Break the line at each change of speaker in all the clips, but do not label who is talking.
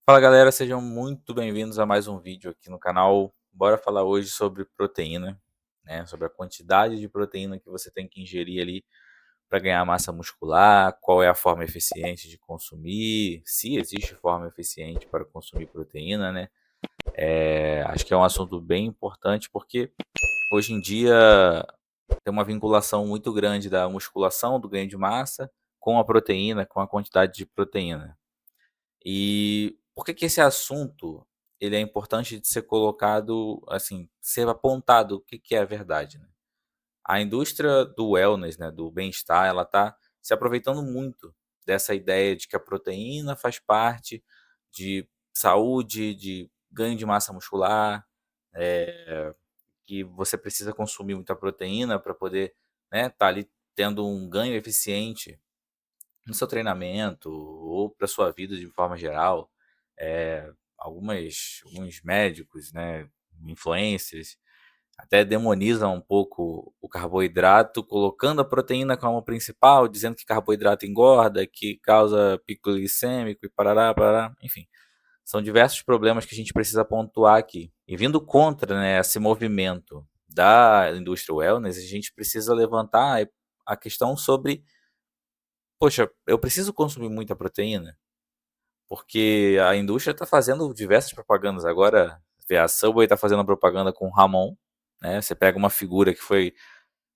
Fala galera, sejam muito bem-vindos a mais um vídeo aqui no canal. Bora falar hoje sobre proteína, né? Sobre a quantidade de proteína que você tem que ingerir ali para ganhar massa muscular, qual é a forma eficiente de consumir, se existe forma eficiente para consumir proteína, né? Acho que é um assunto bem importante porque hoje em dia tem uma vinculação muito grande da musculação, do ganho de massa, com a proteína, com a quantidade de proteína. E por que que esse assunto, ele é importante de ser colocado, assim, ser apontado o que que é a verdade, né. A indústria do wellness, né, do bem-estar, ela tá se aproveitando muito dessa ideia de que a proteína faz parte de saúde, de ganho de massa muscular, que você precisa consumir muita proteína para poder, né, tá ali tendo um ganho eficiente no seu treinamento ou para sua vida de forma geral. Alguns médicos, né, influencers, até demonizam um pouco o carboidrato, colocando a proteína como principal, dizendo que carboidrato engorda, que causa pico glicêmico e parará, parará, enfim. São diversos problemas que a gente precisa pontuar aqui. E vindo contra, né, esse movimento da indústria wellness, a gente precisa levantar a questão sobre: poxa, eu preciso consumir muita proteína? Porque a indústria está fazendo diversas propagandas agora. A Subway está fazendo propaganda com o Ramon, né? Você pega uma figura que foi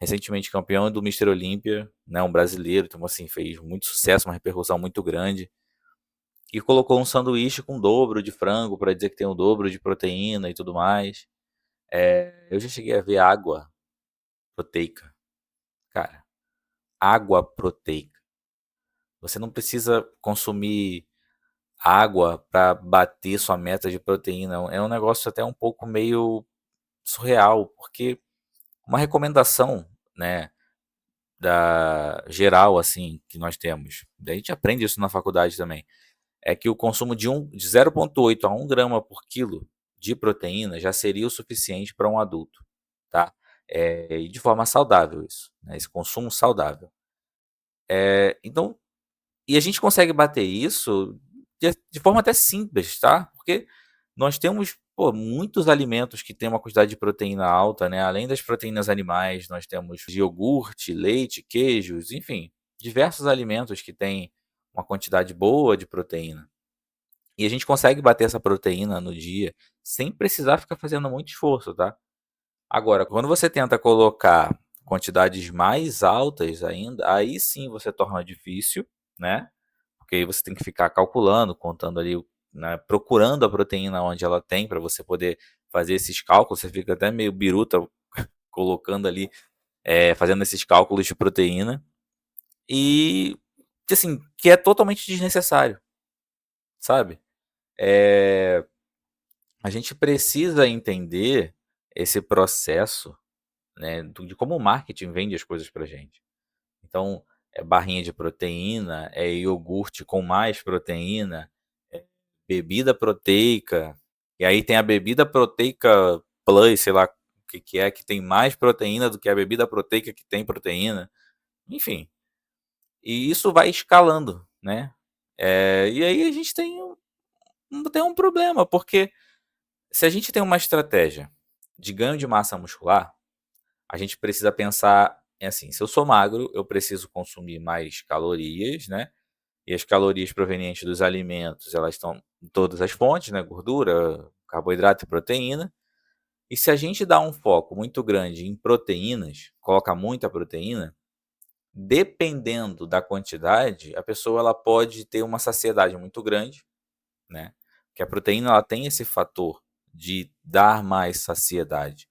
recentemente campeão do Mister Olímpia, né? Um brasileiro, então assim, fez muito sucesso, uma repercussão muito grande. E colocou um sanduíche com dobro de frango para dizer que tem o dobro de proteína e tudo mais. Eu já cheguei a ver água proteica. Cara, água proteica. Você não precisa consumir água para bater sua meta de proteína. É um negócio até um pouco meio surreal, porque uma recomendação, né, da geral assim que nós temos, a gente aprende isso na faculdade também, é que o consumo de 0,8 a 1 grama por quilo de proteína já seria o suficiente para um adulto, tá? E de forma saudável isso, né, esse consumo saudável. Então, e a gente consegue bater isso de forma até simples, tá? Porque nós temos, pô, muitos alimentos que têm uma quantidade de proteína alta, né? Além das proteínas animais, nós temos iogurte, leite, queijos, enfim, diversos alimentos que têm uma quantidade boa de proteína. E a gente consegue bater essa proteína no dia sem precisar ficar fazendo muito esforço, tá? Agora, quando você tenta colocar quantidades mais altas ainda, aí sim você torna difícil, né? Porque aí você tem que ficar calculando, contando ali, né, procurando a proteína onde ela tem para você poder fazer esses cálculos. Você fica até meio biruta colocando ali, fazendo esses cálculos de proteína e que, assim, que é totalmente desnecessário, sabe? É, a gente precisa entender esse processo, né, de como o marketing vende as coisas pra gente. Então, é barrinha de proteína, é iogurte com mais proteína, é bebida proteica, e aí tem a bebida proteica plus, sei lá o que que é, que tem mais proteína do que a bebida proteica que tem proteína, enfim. E isso vai escalando, né? E aí a gente tem um problema, porque se a gente tem uma estratégia de ganho de massa muscular, a gente precisa pensar em assim, se eu sou magro, eu preciso consumir mais calorias, né? E as calorias provenientes dos alimentos, elas estão em todas as fontes, né? Gordura, carboidrato e proteína. E se a gente dá um foco muito grande em proteínas, coloca muita proteína, dependendo da quantidade, a pessoa ela pode ter uma saciedade muito grande, né? Que a proteína ela tem esse fator de dar mais saciedade.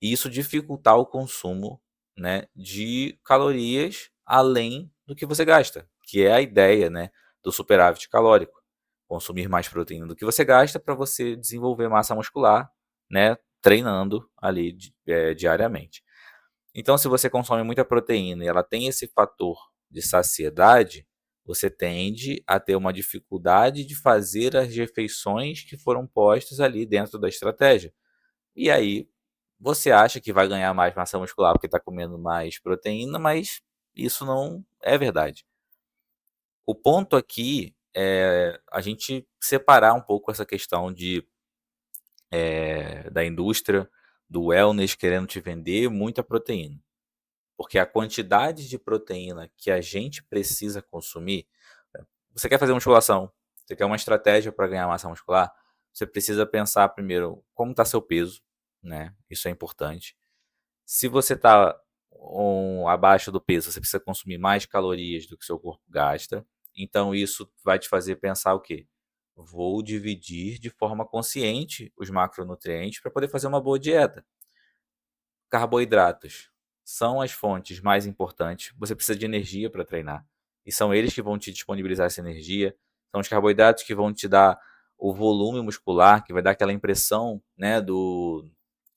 E isso dificultar o consumo, né, de calorias além do que você gasta, que é a ideia, né, do superávit calórico. Consumir mais proteína do que você gasta para você desenvolver massa muscular, né, treinando ali diariamente. Então, se você consome muita proteína e ela tem esse fator de saciedade, você tende a ter uma dificuldade de fazer as refeições que foram postas ali dentro da estratégia. E aí, você acha que vai ganhar mais massa muscular porque está comendo mais proteína, mas isso não é verdade. O ponto aqui a gente separar um pouco essa questão da indústria, do wellness querendo te vender muita proteína. Porque a quantidade de proteína que a gente precisa consumir, você quer fazer musculação, você quer uma estratégia para ganhar massa muscular, você precisa pensar primeiro como está seu peso, né? Isso é importante. Se você está abaixo do peso, você precisa consumir mais calorias do que seu corpo gasta. Então isso vai te fazer pensar o quê? Vou dividir de forma consciente os macronutrientes para poder fazer uma boa dieta. Carboidratos são as fontes mais importantes. Você precisa de energia para treinar. E são eles que vão te disponibilizar essa energia. São os carboidratos que vão te dar o volume muscular, que vai dar aquela impressão, né, do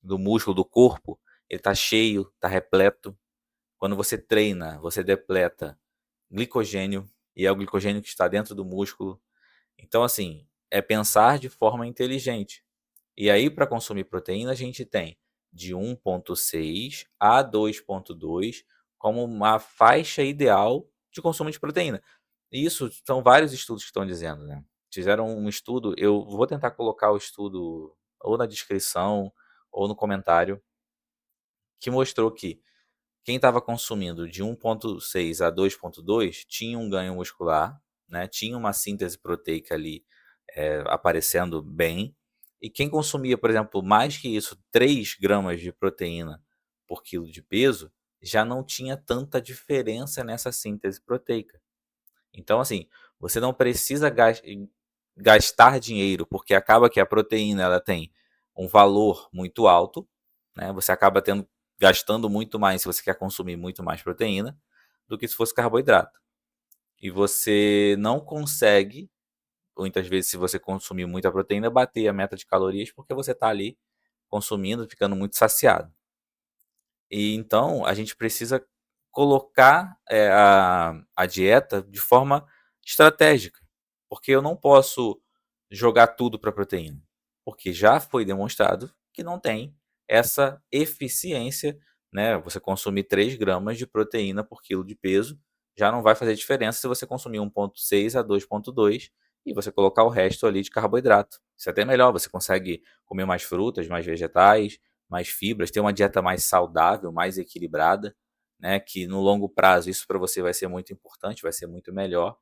músculo do corpo. Ele está cheio, está repleto. Quando você treina, você depleta glicogênio, e é o glicogênio que está dentro do músculo. Então, assim, é pensar de forma inteligente. E aí, para consumir proteína, a gente tem de 1,6 a 2,2 como uma faixa ideal de consumo de proteína. E isso são vários estudos que estão dizendo, né? Fizeram um estudo, eu vou tentar colocar o estudo ou na descrição ou no comentário, que mostrou que quem estava consumindo de 1,6 a 2,2 tinha um ganho muscular, né? Tinha uma síntese proteica ali aparecendo bem. E quem consumia, por exemplo, mais que isso, 3 gramas de proteína por quilo de peso, já não tinha tanta diferença nessa síntese proteica. Então, assim, você não precisa gastar dinheiro, porque acaba que a proteína ela tem um valor muito alto, né? Você acaba gastando muito mais se você quer consumir muito mais proteína do que se fosse carboidrato. E você não consegue, muitas vezes, se você consumir muita proteína, bater a meta de calorias, porque você está ali consumindo, ficando muito saciado. E então a gente precisa colocar a dieta de forma estratégica, porque eu não posso jogar tudo para proteína, porque já foi demonstrado que não tem essa eficiência, né? Você consumir 3 gramas de proteína por quilo de peso já não vai fazer diferença se você consumir 1,6 a 2,2 e você colocar o resto ali de carboidrato. Isso é até melhor, você consegue comer mais frutas, mais vegetais, mais fibras, ter uma dieta mais saudável, mais equilibrada, né? Que no longo prazo isso para você vai ser muito importante, vai ser muito melhor,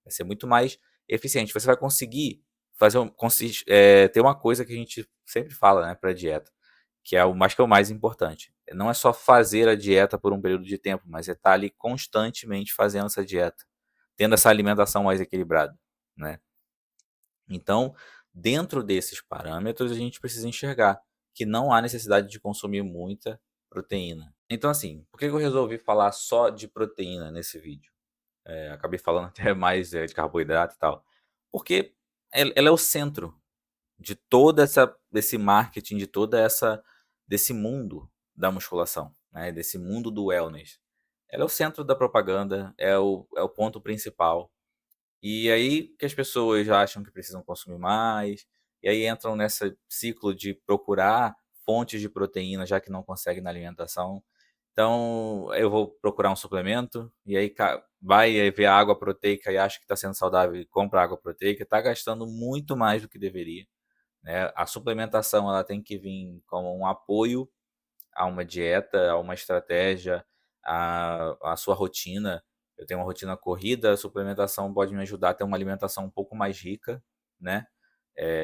vai ser muito mais eficiente. Você vai conseguir ter uma coisa que a gente sempre fala, né, para dieta, que é o mais importante. Não é só fazer a dieta por um período de tempo, mas é estar ali constantemente fazendo essa dieta, tendo essa alimentação mais equilibrada, né? Então, dentro desses parâmetros, a gente precisa enxergar que não há necessidade de consumir muita proteína. Então, assim, por que eu resolvi falar só de proteína nesse vídeo? Acabei falando até mais de carboidrato e tal. Porque ela é o centro de desse marketing, desse mundo da musculação, né? Desse mundo do wellness. Ela é o centro da propaganda, é o ponto principal. E aí que as pessoas acham que precisam consumir mais, e aí entram nesse ciclo de procurar fontes de proteína, já que não conseguem na alimentação. Então, eu vou procurar um suplemento, e aí vai ver a água proteica e acha que está sendo saudável e compra água proteica, está gastando muito mais do que deveria, né? A suplementação ela tem que vir como um apoio a uma dieta, a uma estratégia, a sua rotina. Eu tenho uma rotina corrida, a suplementação pode me ajudar a ter uma alimentação um pouco mais rica, né?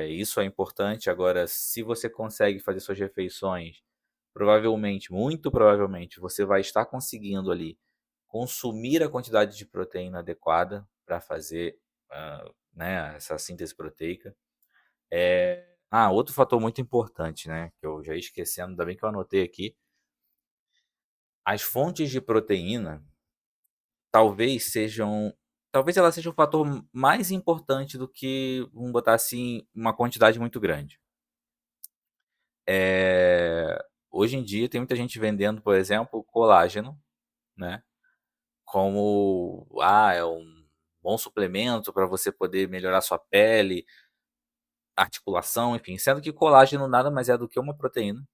Isso é importante. Agora, se você consegue fazer suas refeições, provavelmente, muito provavelmente, você vai estar conseguindo ali consumir a quantidade de proteína adequada para fazer né, essa síntese proteica. Outro fator muito importante, né, que eu já ia esquecendo, ainda bem que eu anotei aqui, as fontes de proteína talvez sejam talvez ela seja o fator mais importante do que, vamos botar assim, uma quantidade muito grande. Hoje em dia tem muita gente vendendo, por exemplo, colágeno, né, como, é um bom suplemento para você poder melhorar sua pele, articulação, enfim, sendo que colágeno nada mais é do que uma proteína,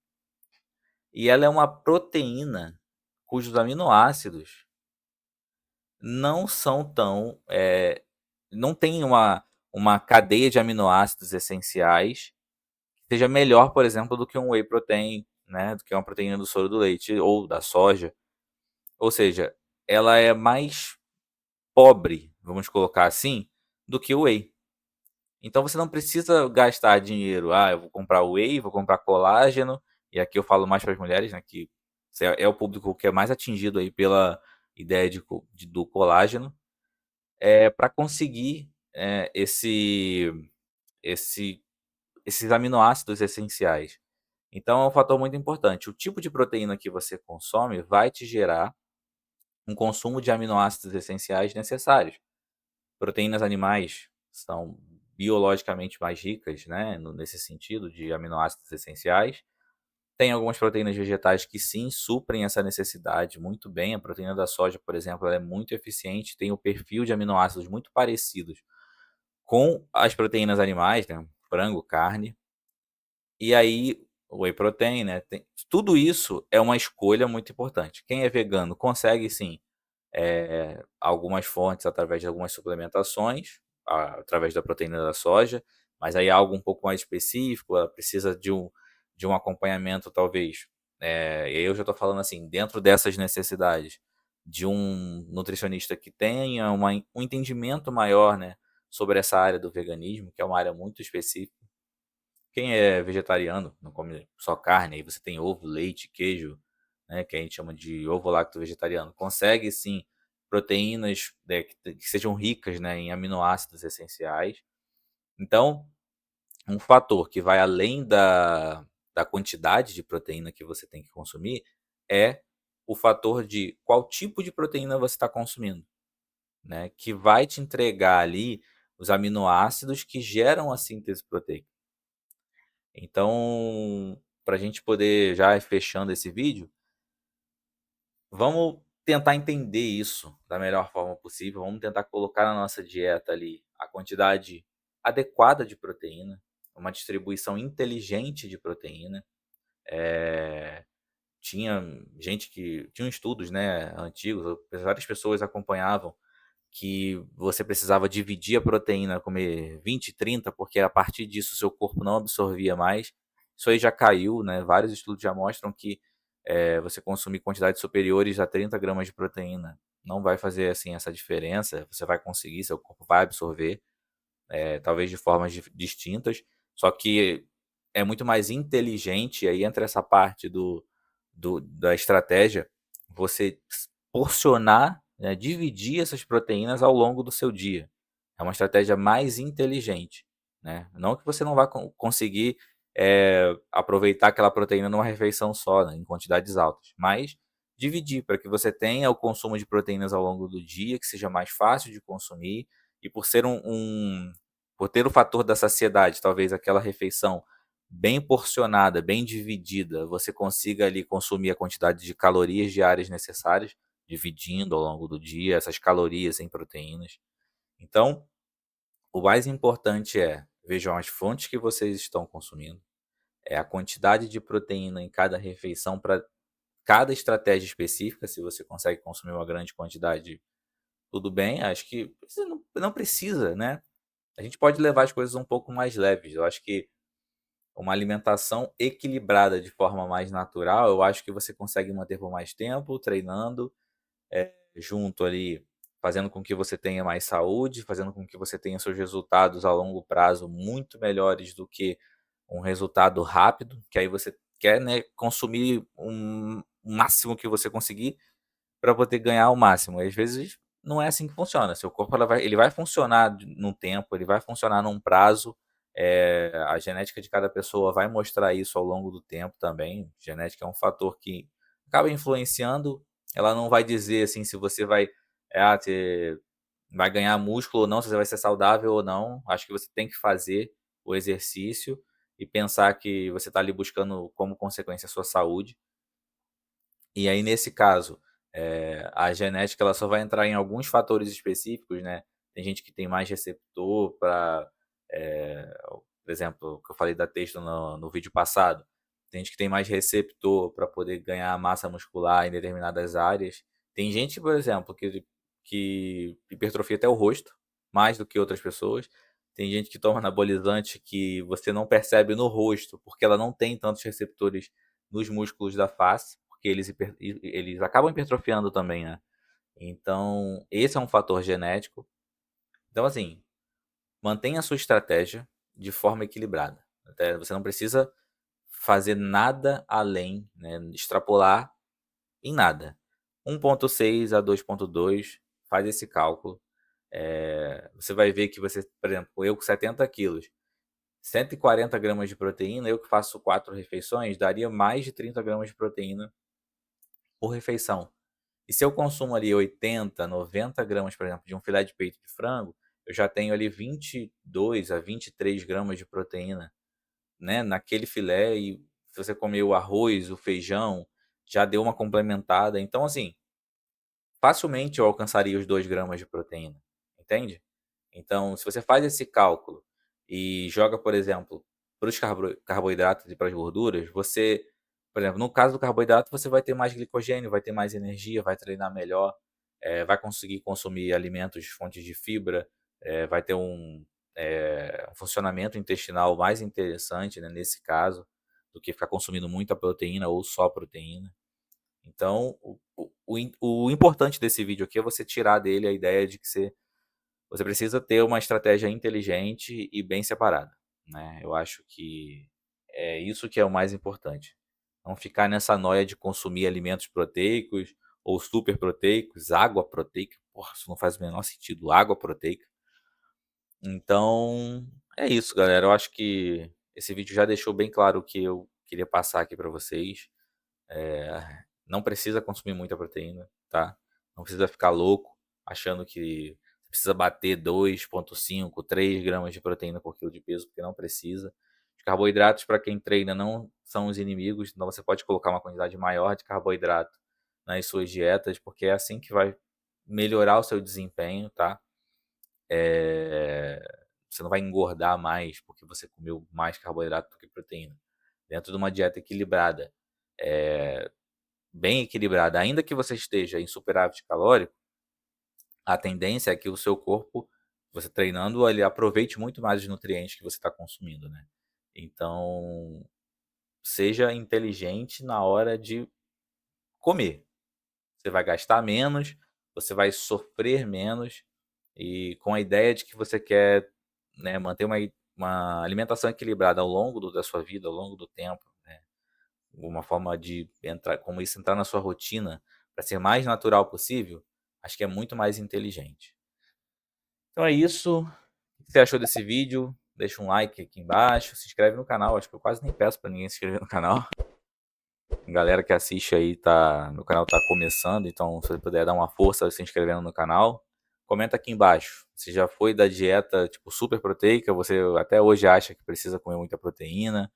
e ela é uma proteína cujos aminoácidos não são tão não tem uma cadeia de aminoácidos essenciais que seja melhor, por exemplo, do que um whey protein, né, do que uma proteína do soro do leite ou da soja. Ou seja, ela é mais pobre, vamos colocar assim, do que o whey. Então você não precisa gastar dinheiro. Ah, eu vou comprar whey, vou comprar colágeno. E aqui eu falo mais para as mulheres, né, que é o público que é mais atingido aí pela ideia do colágeno, para conseguir esse, esses aminoácidos essenciais. Então é um fator muito importante. O tipo de proteína que você consome vai te gerar um consumo de aminoácidos essenciais necessários. Proteínas animais são biologicamente mais ricas, né, nesse sentido de aminoácidos essenciais. Tem algumas proteínas vegetais que sim suprem essa necessidade muito bem. A proteína da soja, por exemplo, ela é muito eficiente, tem o perfil de aminoácidos muito parecidos com as proteínas animais, né, frango, carne. E aí, o whey protein, né, tudo isso é uma escolha muito importante. Quem é vegano consegue sim algumas fontes através de algumas suplementações, através da proteína da soja, mas aí algo um pouco mais específico, ela precisa de um acompanhamento talvez, e aí eu já estou falando assim, dentro dessas necessidades, de um nutricionista que tenha um entendimento maior, né, sobre essa área do veganismo, que é uma área muito específica. Quem é vegetariano, não come só carne, aí você tem ovo, leite, queijo, né, que a gente chama de ovo lacto vegetariano, consegue sim proteínas, que sejam ricas, né, em aminoácidos essenciais. Então, um fator que vai além da quantidade de proteína que você tem que consumir é o fator de qual tipo de proteína você está consumindo, né, que vai te entregar ali os aminoácidos que geram a síntese proteica. Então, para a gente poder já ir fechando esse vídeo, vamos tentar entender isso da melhor forma possível. Vamos tentar colocar na nossa dieta ali a quantidade adequada de proteína, uma distribuição inteligente de proteína. Eh, tinham estudos, né, antigos, várias pessoas acompanhavam que você precisava dividir a proteína, comer 20, 30, porque a partir disso o seu corpo não absorvia mais. Isso aí já caiu, né? Vários estudos já mostram que você consumir quantidades superiores a 30 gramas de proteína não vai fazer assim essa diferença. Você vai conseguir, seu corpo vai absorver, talvez de formas distintas, só que é muito mais inteligente, aí entra essa parte da estratégia, você porcionar, né, dividir essas proteínas ao longo do seu dia. É uma estratégia mais inteligente, né? Não que você não vá conseguir aproveitar aquela proteína numa refeição só, né, em quantidades altas, mas dividir para que você tenha o consumo de proteínas ao longo do dia, que seja mais fácil de consumir, e por ser por ter o fator da saciedade, talvez aquela refeição bem porcionada, bem dividida, você consiga ali consumir a quantidade de calorias diárias necessárias, dividindo ao longo do dia essas calorias em proteínas. Então, o mais importante vejam as fontes que vocês estão consumindo, é a quantidade de proteína em cada refeição para cada estratégia específica. Se você consegue consumir uma grande quantidade, tudo bem. Acho que você não precisa, né? A gente pode levar as coisas um pouco mais leves. Eu acho que uma alimentação equilibrada de forma mais natural, eu acho que você consegue manter por mais tempo, treinando, junto ali, fazendo com que você tenha mais saúde, fazendo com que você tenha seus resultados a longo prazo muito melhores do que um resultado rápido, que aí você quer, né, consumir o máximo que você conseguir para poder ganhar o máximo. E às vezes não é assim que funciona. Seu corpo ele vai funcionar num tempo, ele vai funcionar num prazo. A genética de cada pessoa vai mostrar isso ao longo do tempo também. Genética é um fator que acaba influenciando. Ela não vai dizer assim se você ter, vai ganhar músculo ou não, se você vai ser saudável ou não. Acho que você tem que fazer o exercício e pensar que você está ali buscando como consequência a sua saúde. E aí, nesse caso, a genética ela só vai entrar em alguns fatores específicos, né? Tem gente que tem mais receptor para, por exemplo, o que eu falei da texto no vídeo passado. Tem gente que tem mais receptor para poder ganhar massa muscular em determinadas áreas. Tem gente, por exemplo, que hipertrofia até o rosto, mais do que outras pessoas. Tem gente que toma anabolizante que você não percebe no rosto, porque ela não tem tantos receptores nos músculos da face, porque eles acabam hipertrofiando também, né? Então, esse é um fator genético. Então, assim, mantenha a sua estratégia de forma equilibrada. Até você não precisa fazer nada além, né, extrapolar em nada. 1.6 a 2.2, faz esse cálculo. Você vai ver que você, por exemplo, eu com 70 quilos, 140 gramas de proteína, eu que faço 4 refeições, daria mais de 30 gramas de proteína por refeição. E se eu consumo ali 80, 90 gramas, por exemplo, de um filé de peito de frango, eu já tenho ali 22 a 23 gramas de proteína, né, naquele filé. E se você comer o arroz, o feijão, já deu uma complementada. Então, assim, facilmente eu alcançaria os 2 gramas de proteína, entende? Então, se você faz esse cálculo e joga, por exemplo, para os carboidratos e para as gorduras, você, por exemplo, no caso do carboidrato, você vai ter mais glicogênio, vai ter mais energia, vai treinar melhor, vai conseguir consumir alimentos, fontes de fibra, vai ter um funcionamento intestinal mais interessante, né, nesse caso, do que ficar consumindo muita proteína ou só proteína. Então, o importante desse vídeo aqui é você tirar dele a ideia de que você precisa ter uma estratégia inteligente e bem separada, né? Eu acho que é isso que é o mais importante. Não ficar nessa noia de consumir alimentos proteicos ou super proteicos, água proteica. Porra, isso não faz o menor sentido, água proteica. Então, é isso, galera. Eu acho que esse vídeo já deixou bem claro o que eu queria passar aqui para vocês. Não precisa consumir muita proteína, tá? Não precisa ficar louco achando que precisa bater 2,5, 3 gramas de proteína por quilo de peso, porque não precisa. Os carboidratos, para quem treina, não são os inimigos, então você pode colocar uma quantidade maior de carboidrato nas suas dietas, porque é assim que vai melhorar o seu desempenho, tá? Você não vai engordar mais porque você comeu mais carboidrato do que proteína. Dentro de uma dieta equilibrada, bem equilibrada, ainda que você esteja em superávit calórico, a tendência é que o seu corpo, você treinando, ele aproveite muito mais os nutrientes que você está consumindo, né? Então, seja inteligente na hora de comer. Você vai gastar menos, você vai sofrer menos, e com a ideia de que você quer, né, manter uma alimentação equilibrada ao longo da sua vida, ao longo do tempo, né? Uma forma de entrar, como isso entrar na sua rotina para ser mais natural possível, acho que é muito mais inteligente. Então é isso. O que você achou desse vídeo? Deixa um like aqui embaixo, se inscreve no canal. Acho que eu quase nem peço para ninguém se inscrever no canal. A galera que assiste aí meu canal tá começando, então se você puder dar uma força se inscrevendo no canal, comenta aqui embaixo. Você já foi da dieta tipo super proteica? Você até hoje acha que precisa comer muita proteína?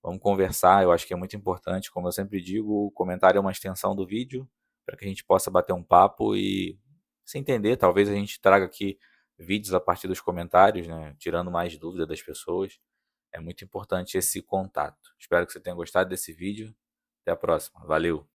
Vamos conversar, eu acho que é muito importante. Como eu sempre digo, o comentário é uma extensão do vídeo, para que a gente possa bater um papo e se entender. Talvez a gente traga aqui vídeos a partir dos comentários, né, tirando mais dúvida das pessoas. É muito importante esse contato. Espero que você tenha gostado desse vídeo. Até a próxima. Valeu!